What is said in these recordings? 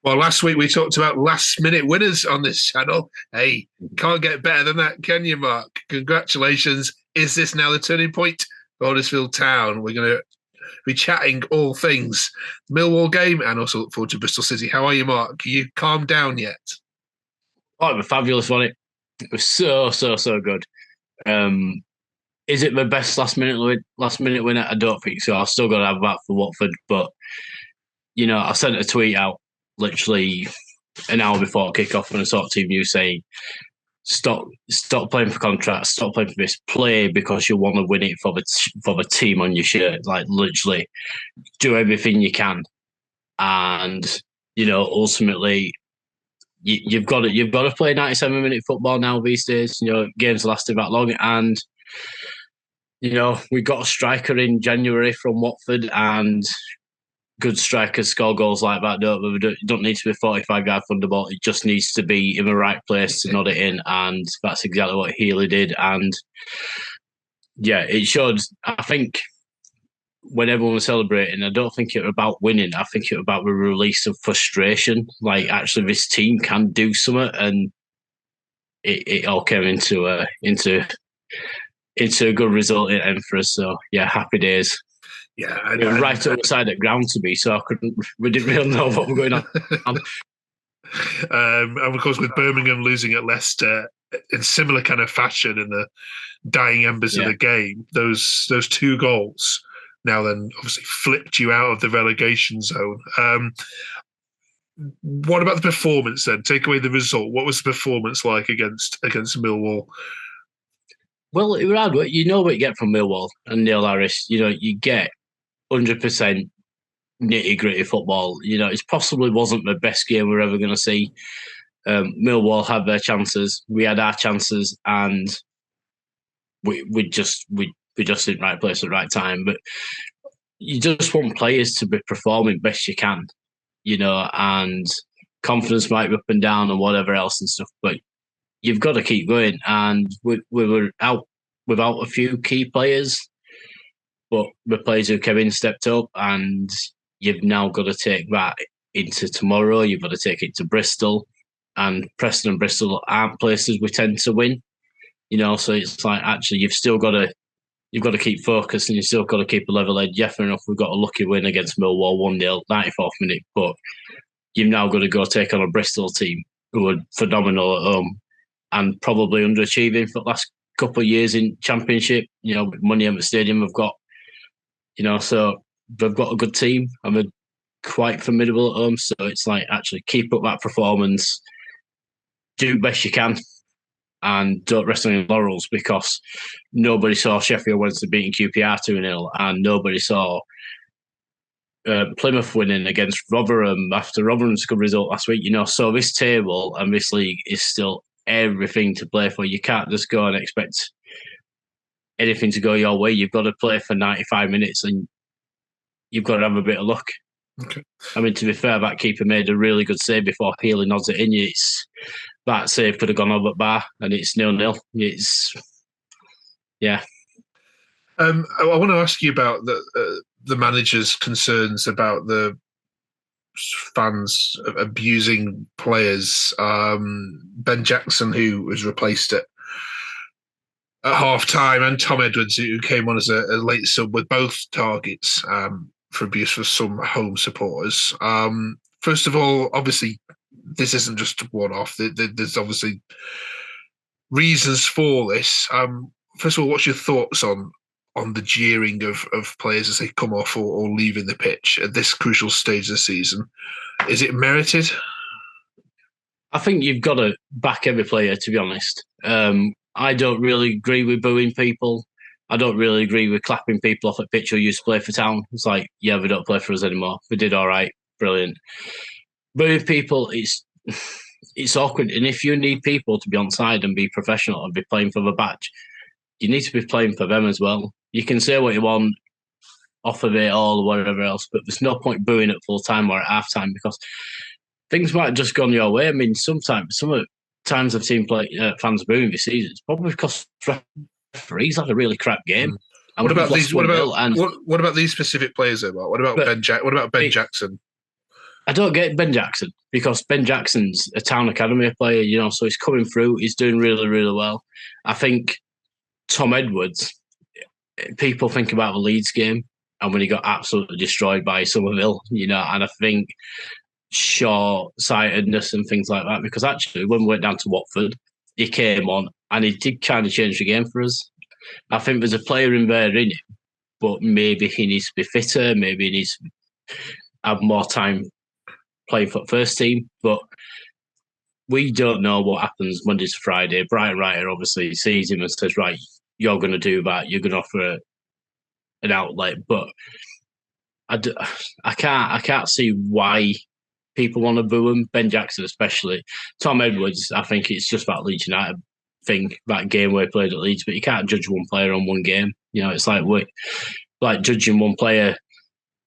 Well, last week we talked about last-minute winners on this channel. Hey, can't get better than that, can you, Mark? Congratulations. Is this now the turning point for Huddersfield Town? We're going to be chatting all things Millwall game and also look forward to Bristol City. How are you, Mark? Are you calmed down yet? Oh, it was fabulous, wasn't it? It was so good. Is it the best last minute winner? I don't think so. I've still got to have that for Watford, but I sent a tweet out literally an hour before kickoff on a sort of team news saying, "Stop playing for contracts. Stop playing for this. Play because you want to win it for the team on your shirt. Like literally, do everything you can, and ultimately." You've got to play 97-minute football now these days. Games lasting that long, and we got a striker in January from Watford, and good strikers score goals like that. Don't need to be 45-yard thunderbolt. It just needs to be in the right place to nod it in, and that's exactly what Healy did. And yeah, it showed. I think when everyone was celebrating, I don't think it was about winning. I think it was about the release of frustration. Like, actually, this team can do something, and it all came into a good result in end for us. So yeah, happy days. Yeah, we were right outside at ground to me, so we didn't really know what was going on. And of course, with Birmingham losing at Leicester in similar kind of fashion in the dying embers of the game, those two goals now then obviously flipped you out of the relegation zone. What about the performance then? Take away the result. What was the performance like against Millwall? Well, it was hard work. You know what you get from Millwall and Neil Harris. You get 100% nitty-gritty football. It possibly wasn't the best game we're ever going to see. Millwall had their chances. We had our chances, and we just in the right place at the right time. But you just want players to be performing best you can, and confidence might be up and down and whatever else and stuff, but you've got to keep going. And we were out without a few key players, but the players who came in stepped up, and you've now got to take that into tomorrow. You've got to take it to Bristol, and Preston and Bristol aren't places we tend to win. So it's like, actually, you've got to keep focused, and you've still got to keep a level head. Yeah, fair enough, we've got a lucky win against Millwall 1-0, 94th minute, but you've now got to go take on a Bristol team who are phenomenal at home and probably underachieving for the last couple of years in Championship. Money at the stadium have got, so they've got a good team and they're quite formidable at home. So it's like, actually keep up that performance, do the best you can, and don't rest on your laurels, because nobody saw Sheffield Wednesday beating QPR 2-0, and nobody saw Plymouth winning against Rotherham after Rotherham's good result last week. So this table and this league is still everything to play for. You can't just go and expect anything to go your way. You've got to play for 95 minutes, and you've got to have a bit of luck. Okay. I mean, to be fair, that keeper made a really good save before Healy nods it in. That save could have gone over the bar, and it's 0-0. Yeah. I want to ask you about the manager's concerns about the fans abusing players. Ben Jackson, who was replaced at half time, and Tom Edwards, who came on as a late sub, with both targets for abuse for some home supporters. First of all, obviously, this isn't just one off. There's obviously reasons for this. First of all, what's your thoughts on the jeering of players as they come off or leaving the pitch at this crucial stage of the season? Is it merited? I think you've got to back every player, to be honest. I don't really agree with booing people. I don't really agree with clapping people off at pitch who used to play for Town. It's like, yeah, they don't play for us anymore. We did all right. Brilliant. Booing people, it's awkward. And if you need people to be on side and be professional and be playing for the badge, you need to be playing for them as well. You can say what you want off of it all or whatever else, but there's no point booing at full time or at half time, because things might have just gone your way. I mean, some times I've seen fans booing this season, it's probably because referees had a really crap game. What about these? What about these specific players, though, Mark? What about Ben Jackson? I don't get Ben Jackson because Ben Jackson's a Town Academy player, so he's coming through. He's doing really, really well. I think Tom Edwards, people think about the Leeds game and when he got absolutely destroyed by Somerville, and I think short-sightedness and things like that, because actually when we went down to Watford, he came on and he did kind of change the game for us. I think there's a player in there in him, but maybe he needs to be fitter, maybe he needs to have more time playing for the first team, but we don't know what happens Monday to Friday. Brian Wright obviously sees him and says, right, you're going to do that, you're going to offer an outlet, but I can't see why people want to boo him. Ben Jackson especially. Tom Edwards, I think it's just that Leeds United thing, that game where he played at Leeds, but you can't judge one player on one game. It's like judging one player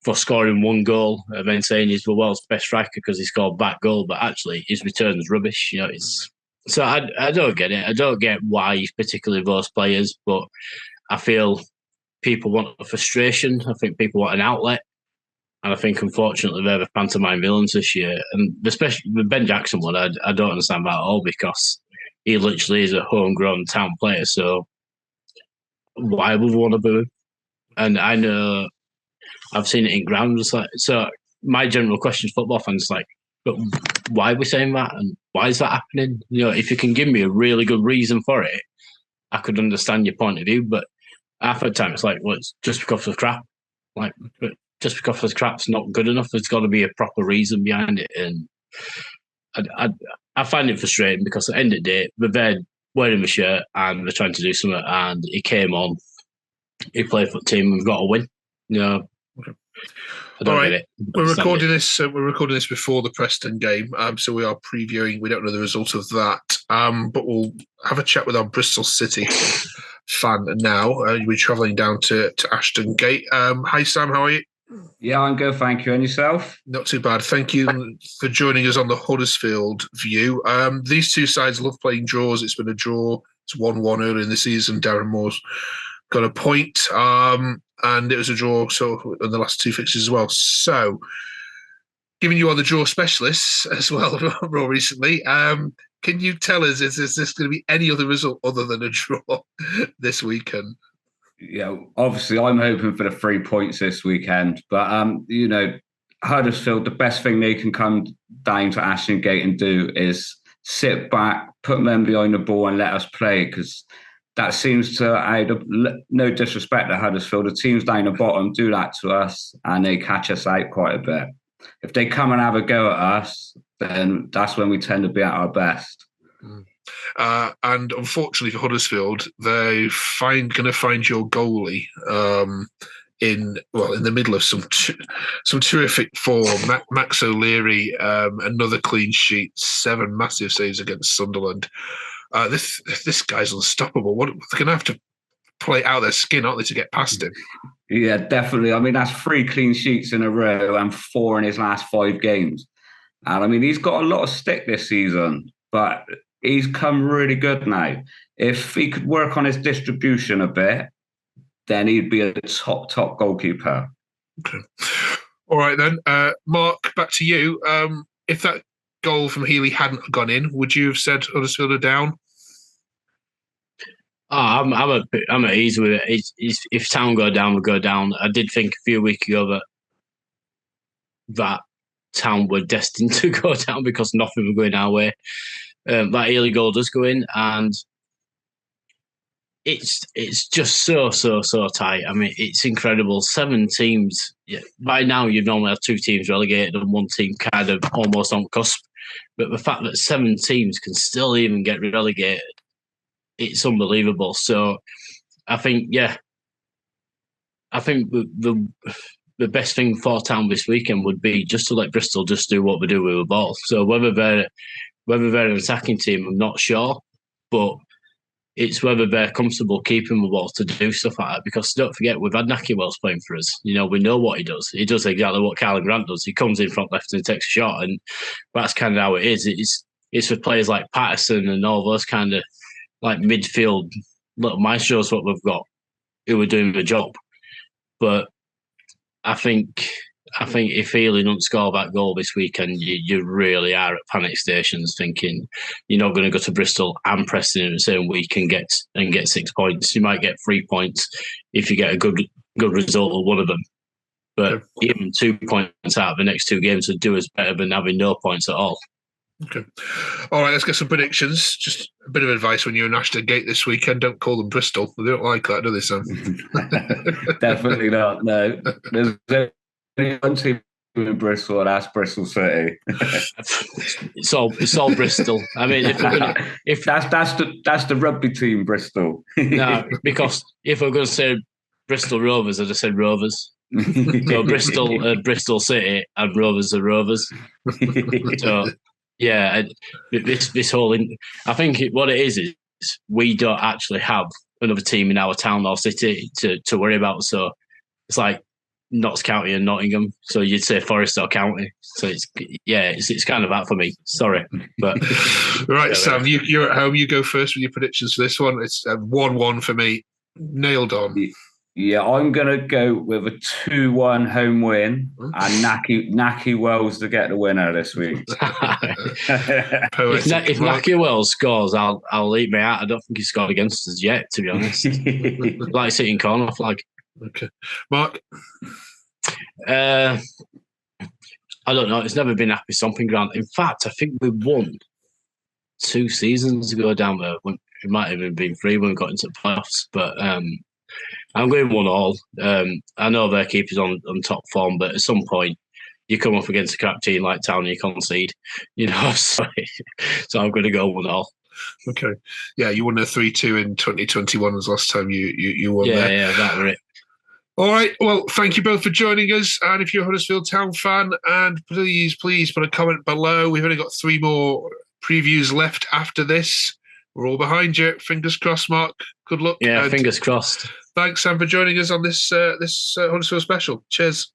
for scoring one goal and then saying he's the world's best striker because he scored that goal, but actually his return's rubbish. So I don't get it. I don't get why particularly those players, but I feel people want a frustration. I think people want an outlet. And I think, unfortunately, they're the pantomime villains this year. And especially the Ben Jackson one, I don't understand that at all because he literally is a homegrown Town player. So why would we want to boo him? And I know I've seen it in ground. So my general question to football fans is but why are we saying that? And why is that happening? If you can give me a really good reason for it, I could understand your point of view. But half the time, it's it's just because of crap. Just because the crap's not good enough, there's got to be a proper reason behind it. And I find it frustrating because at the end of the day, they're wearing the shirt and they're trying to do something. And he came on, he played for the team, we've got to win. Okay. I don't get it. We're recording this. We're recording this before the Preston game, so we are previewing. We don't know the result of that, but we'll have a chat with our Bristol City fan now. We're travelling down to Ashton Gate. Hi Sam, how are you? Yeah, I'm good, thank you. And yourself? Not too bad. Thank you for joining us on the Huddersfield View. These two sides love playing draws. It's been a draw. It's 1-1 early in the season. Darren Moore's got a point, and it was a draw in the last two fixtures as well. So, given you are the draw specialists as well more recently, can you tell us, is this going to be any other result other than a draw this weekend? Yeah, obviously I'm hoping for the 3 points this weekend, but Huddersfield, the best thing they can come down to Ashton Gate and do is sit back, put men behind the ball and let us play, because that seems to, no disrespect to Huddersfield, the teams down the bottom do that to us and they catch us out quite a bit. If they come and have a go at us, then that's when we tend to be at our best. And unfortunately for Huddersfield, they're going to find your goalie in the middle of some terrific form. Max O'Leary, another clean sheet, 7 massive saves against Sunderland. This guy's unstoppable. They're going to have to play out their skin, aren't they, to get past him? Yeah, definitely. I mean, that's 3 clean sheets in a row and 4 in his last 5 games. And I mean, he's got a lot of stick this season, but he's come really good now. If he could work on his distribution a bit, then he'd be a top goalkeeper. Okay. All right, then. Mark, back to you. If that goal from Healy hadn't gone in, would you have said Huddersfield are down? I'm at ease with it. If Town go down, we'll go down. I did think a few weeks ago that Town were destined to go down because nothing was going our way. That Healy goal does go in, and it's just so tight. I mean, it's incredible. 7 teams. Yeah, by now, you'd normally have 2 teams relegated and 1 team kind of almost on cusp. But the fact that 7 teams can still even get relegated, it's unbelievable. So I think the best thing for Town this weekend would be just to let Bristol just do what they do with the ball. So whether they're an attacking team, I'm not sure, but it's whether they're comfortable keeping the ball to do stuff like that. Because don't forget, we've had Naki Wells playing for us. We know what he does. He does exactly what Carlin Grant does. He comes in front left and takes a shot, and that's kind of how it is. It's for players like Patterson and all those kind of like midfield little maestros what we've got who are doing the job. But I think I think if Ely don't score that goal this weekend, you really are at panic stations, thinking you're not going to go to Bristol and Preston in the same week and get 6 points. You might get 3 points if you get a good result of one of them. But even 2 points out of the next 2 games would do us better than having no points at all. Okay. All right, let's get some predictions. Just a bit of advice when you're in Ashton Gate this weekend. Don't call them Bristol. They don't like that, do they, Sam? Definitely not, no. There's only one team in Bristol, and that's Bristol City. It's all Bristol. I mean, if that's the rugby team, Bristol. No, because if we're going to say Bristol Rovers, I'd have said Rovers. So Bristol City and Rovers are Rovers. So yeah, this whole I think what it is we don't actually have another team in our town or city to worry about. So it's like Notts County and Nottingham. So you'd say Forest or County. So it's kind of that for me. Sorry, but right, Sam, you're at home. You go first with your predictions for this one. It's 1-1 for me. Nailed on. Yeah, I'm going to go with a 2-1 home win and Naki Wells to get the winner this week. If Naki Wells scores, I'll eat my hat. I don't think he's scored against us yet, to be honest. Like sitting corner flag. Okay. Mark? I don't know. It's never been happy stomping ground. In fact, I think we won 2 seasons ago down there. It might have even been 3 when we got into the playoffs, but I'm going 1-1. I know their keeper's on top form, but at some point you come up against a crap team like Town and you concede. So I'm going to go 1-1. Okay. Yeah, you won a 3-2 in 2021 was the last time you won there. Yeah, that was it. All right. Well, thank you both for joining us. And if you're a Huddersfield Town fan, and please put a comment below. We've only got 3 more previews left after this. We're all behind you. Fingers crossed, Mark. Good luck. Yeah, fingers crossed. Thanks, Sam, for joining us on this Huddersfield special. Cheers.